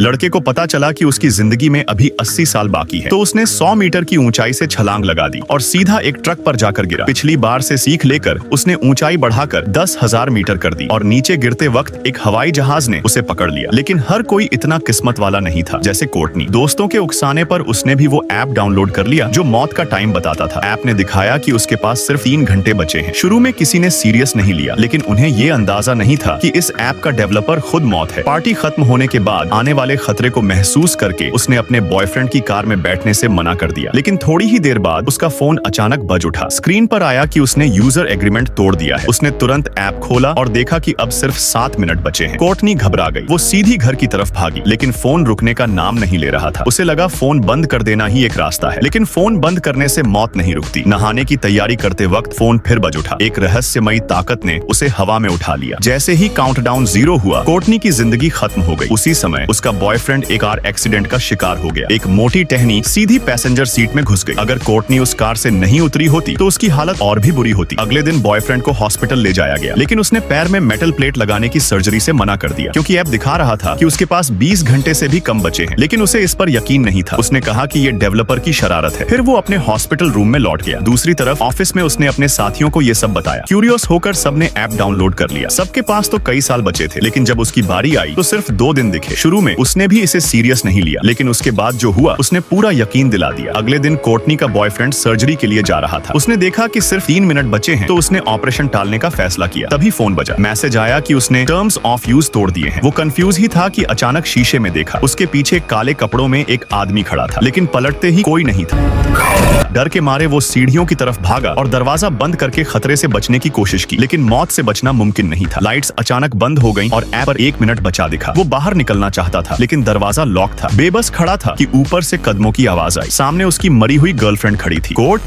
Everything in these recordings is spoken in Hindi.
लड़के को पता चला कि उसकी जिंदगी में अभी 80 साल बाकी है, तो उसने 100 मीटर की ऊंचाई से छलांग लगा दी और सीधा एक ट्रक पर जाकर गिरा। पिछली बार से सीख लेकर उसने ऊंचाई बढ़ाकर 10,000 मीटर कर दी और नीचे गिरते वक्त एक हवाई जहाज ने उसे पकड़ लिया। लेकिन हर कोई इतना किस्मत वाला नहीं था जैसे कोर्टनी। दोस्तों के उकसाने पर उसने भी वो ऐप डाउनलोड कर लिया जो मौत का टाइम बताता था। ऐप ने दिखाया कि उसके पास सिर्फ 3 घंटे बचे हैं। शुरू में किसी ने सीरियस नहीं लिया, लेकिन उन्हें ये अंदाजा नहीं था कि इस ऐप का डेवलपर खुद मौत है। पार्टी खत्म होने के बाद आने वाले खतरे को महसूस करके उसने अपने बॉयफ्रेंड की कार में बैठने से मना कर दिया। लेकिन थोड़ी ही देर बाद उसका फोन अचानक बज उठा। स्क्रीन पर आया कि उसने यूजर एग्रीमेंट तोड़ दिया है। उसने तुरंत ऐप खोला और देखा कि अब सिर्फ 7 मिनट बचे हैं। कोर्टनी घबरा गई। वो सीधी घर की तरफ भागी, लेकिन फोन रुकने का नाम नहीं ले रहा था। उसे लगा फोन बंद कर देना ही एक रास्ता है, लेकिन फोन बंद करने से मौत नहीं रुकती। नहाने की तैयारी करते वक्त फोन फिर बज उठा। एक रहस्यमयी ताकत ने उसे हवा में उठा लिया। जैसे ही काउंटडाउन 0 हुआ, कोर्टनी की जिंदगी खत्म हो गई। उसी समय उसका बॉयफ्रेंड एक कार एक्सीडेंट का शिकार हो गया। एक मोटी टहनी सीधी पैसेंजर सीट में घुस गई। अगर कोर्टनी उस कार से नहीं उतरी होती तो उसकी हालत और भी बुरी होती। अगले दिन बॉयफ्रेंड को हॉस्पिटल ले जाया गया, लेकिन उसने पैर में मेटल प्लेट लगाने की सर्जरी से मना कर दिया, क्योंकि ऐप दिखा रहा था कि उसके पास 20 घंटे से भी कम बचे हैं। लेकिन उसे इस पर यकीन नहीं था। उसने कहा कि ये डेवलपर की शरारत है। फिर वो अपने हॉस्पिटल रूम में लौट गया। दूसरी तरफ ऑफिस में उसने अपने साथियों को ये सब बताया। क्यूरियस होकर सबने ऐप डाउनलोड कर लिया। सबके पास तो कई साल बचे थे, लेकिन जब उसकी बारी आई तो सिर्फ 2 दिन दिखे। शुरू में उसने भी इसे सीरियस नहीं लिया, लेकिन उसके बाद जो हुआ उसने पूरा यकीन दिला दिया। अगले दिन कोर्टनी का बॉयफ्रेंड सर्जरी के लिए जा रहा था। उसने देखा कि सिर्फ 3 मिनट बचे हैं, तो उसने ऑपरेशन टालने का फैसला किया। तभी फोन बजा। मैसेज आया कि उसने टर्म्स ऑफ यूज तोड़ दिए हैं। वो कंफ्यूज ही था कि अचानक शीशे में देखा। उसके पीछे काले कपड़ों में एक आदमी खड़ा था, लेकिन पलटते ही कोई नहीं था। डर के मारे वो सीढ़ियों की तरफ भागा और दरवाजा बंद करके खतरे से बचने की कोशिश की, लेकिन मौत से बचना मुमकिन नहीं था। लाइट्स अचानक बंद हो गईं और ऐप पर 1 मिनट बचा दिखा। वो बाहर निकलना चाहता था, लेकिन दरवाजा लॉक था। बेबस खड़ा था कि ऊपर से कदमों की आवाज आई। सामने उसकी मरी हुई गर्लफ्रेंड खड़ी थी। कोर्ट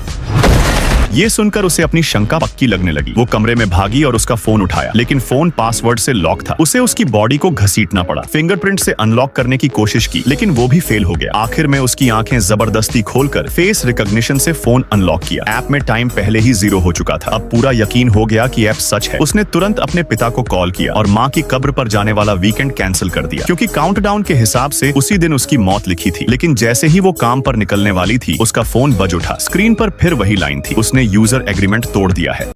ये सुनकर उसे अपनी शंका पक्की लगने लगी। वो कमरे में भागी और उसका फोन उठाया, लेकिन फोन पासवर्ड से लॉक था। उसे उसकी बॉडी को घसीटना पड़ा। फिंगरप्रिंट से अनलॉक करने की कोशिश की, लेकिन वो भी फेल हो गया। आखिर में उसकी आंखें जबरदस्ती खोलकर फेस रिकॉग्निशन से फोन अनलॉक किया। ऐप में टाइम पहले ही 0 हो चुका था। अब पूरा यकीन हो गया कि ऐप सच है। उसने तुरंत अपने पिता को कॉल किया और माँ की कब्र पर जाने वाला वीकेंड कैंसिल कर दिया, क्योंकि काउंटडाउन के हिसाब से उसी दिन उसकी मौत लिखी थी। लेकिन जैसे ही वो काम पर निकलने वाली थी, उसका फोन बज उठा। स्क्रीन पर फिर वही लाइन थी, उसने यूजर एग्रीमेंट तोड़ दिया है।